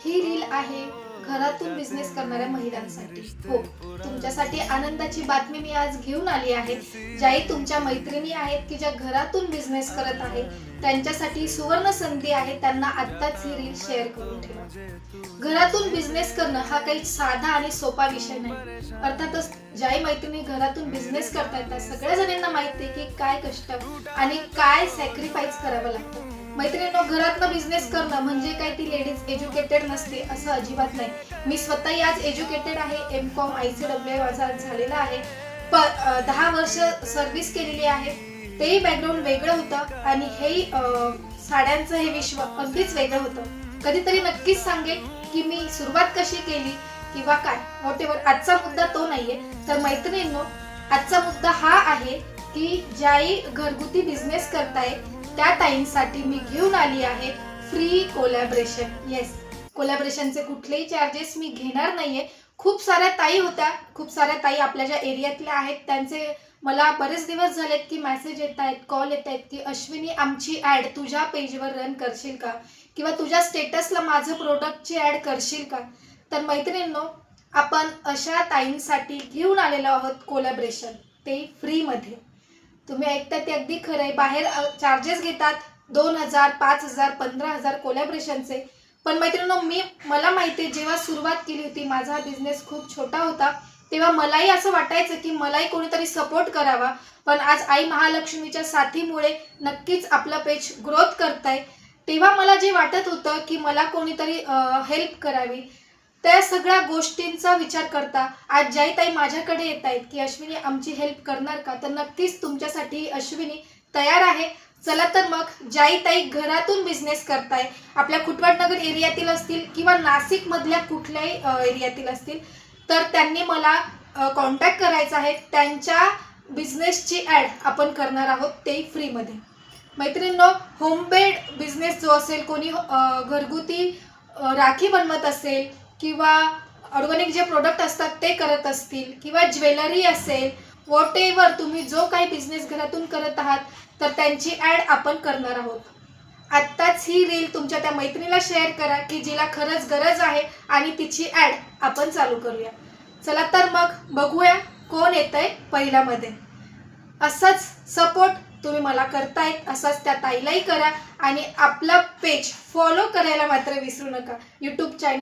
ही reel आहे घरातून business करणाऱ्या महिलांसाठी. हो, तुमच्यासाठी आनंदाची बातमी मी आज घेऊन आली आहे. ज्याही तुमच्या मैत्रिणी आहेत की ज्या घरातून बिझनेस करत आहेत, त्यांच्यासाठी सुवर्ण संधी आहे. त्यांना आत्ताच ही रील शेअर करून ठेवा. घरातून बिझनेस करणं हा काही साधा आणि सोपा विषय नाही. अर्थातच ज्याही मैत्रिणी घरातून बिझनेस करतायत त्या सगळ्या जणांना माहिती आहे की काय कष्ट आणि काय सॅक्रिफाईस करावं लागतं. मैत्रिणींनो, घरातनं बिझनेस करणं म्हणजे काय ती लेडीज एज्युकेटेड नसते असं अजिबात नाही. मी स्वतःही आज एज्युकेटेड आहे. M.Com ICWA माझा झालेला आहे. 10 वर्ष सर्व्हिस केलेली आहे. तेही बॅकग्राऊंड वेगळं होतं आणि हेही साड्यांचं हे विश्व अगदीच वेगळं होतं. कधीतरी नक्कीच सांगेल की मी सुरुवात कशी केली किंवा काय व्हॉटेवर. आजचा मुद्दा तो नाहीये. तर मैत्रिणींनो, आजचा मुद्दा हा आहे की ज्याही घरगुती बिझनेस करताय त्या ताईंसाठी मी घेऊन आली आहे फ्री कोलॅबरेशन. येस, कोलॅबरेशनचे कुठलेही चार्जेस मी घेणार नाहीये. खूप साऱ्या ताई होत्या, खूप साऱ्या ताई आपल्या ज्या एरियातल्या आहेत त्यांचे मला बरेच दिवस झालेत की मेसेज येत आहेत, कॉल येत आहेत की अश्विनी आमची ॲड तुझ्या पेजवर रन करशील का, किंवा तुझ्या स्टेटसला माझं प्रोडक्टची ॲड करशील का. तर मैत्रिणींनो, आपण अशा ताईंसाठी घेऊन आलेलो आहोत कोलॅबरेशन, ते फ्रीमध्ये. तुम्ही ऐकता ते अगदी खरं आहे. बाहेर चार्जेस घेतात 2,000, 5,000, 15,000 कोलॅबरेशनचे. पण मैत्रिणींनो, मला माहिती आहे, जेव्हा सुरुवात केली होती, माझा बिझनेस खूप छोटा होता, तेव्हा मलाही असं वाटायचं की मलाही कोणीतरी सपोर्ट करावा. पण आज आई महालक्ष्मीच्या साथीमुळे नक्कीच आपलं पेज ग्रोथ करतंय. तेव्हा मला जे वाटत होतं की मला कोणीतरी हेल्प करावी, त्या सगळ्या गोष्टींचा विचार करता आज ज्याही ताई माझ्याकडे येत आहेत की अश्विनी आमची हेल्प करणार का, तर नक्कीच तुमच्यासाठी अश्विनी तयार आहे. चला तर मग, ज्याही ताई घरातून बिझनेस करताय, आपल्या खुटवटनगर एरियातील असतील किंवा नाशिकमधल्या कुठल्याही एरियातील असतील, तर त्यांनी मला कॉन्टॅक्ट करायचा आहे. त्यांच्या बिझनेसची ॲड आपण करणार आहोत, ते फ्रीमध्ये. मैत्रिणींनो, होममेड बिझनेस जो असेल, कोणी घरगुती राखी बनवत असेल किंवा ऑर्गॅनिक जे प्रोडक्ट असतात ते करत असतील किंवा ज्वेलरी असेल, व्हॉटेवर तुम्ही जो काही बिझनेस घरातून करत आहात, तर त्यांची ॲड आपण करणार आहोत. आत्ताच ही रील तुमच्या त्या मैत्रिणीला शेअर करा की जिला खरंच गरज आहे आणि तिची ॲड आपण चालू करूया. चला तर मग बघूया कोण येतंय पहिल्यामध्ये. असाच सपोर्ट तुम्ही मला करतायत, असाच त्या ताईलाही करा आणि आपला पेज फॉलो करायला मात्र विसरू नका. YouTube channel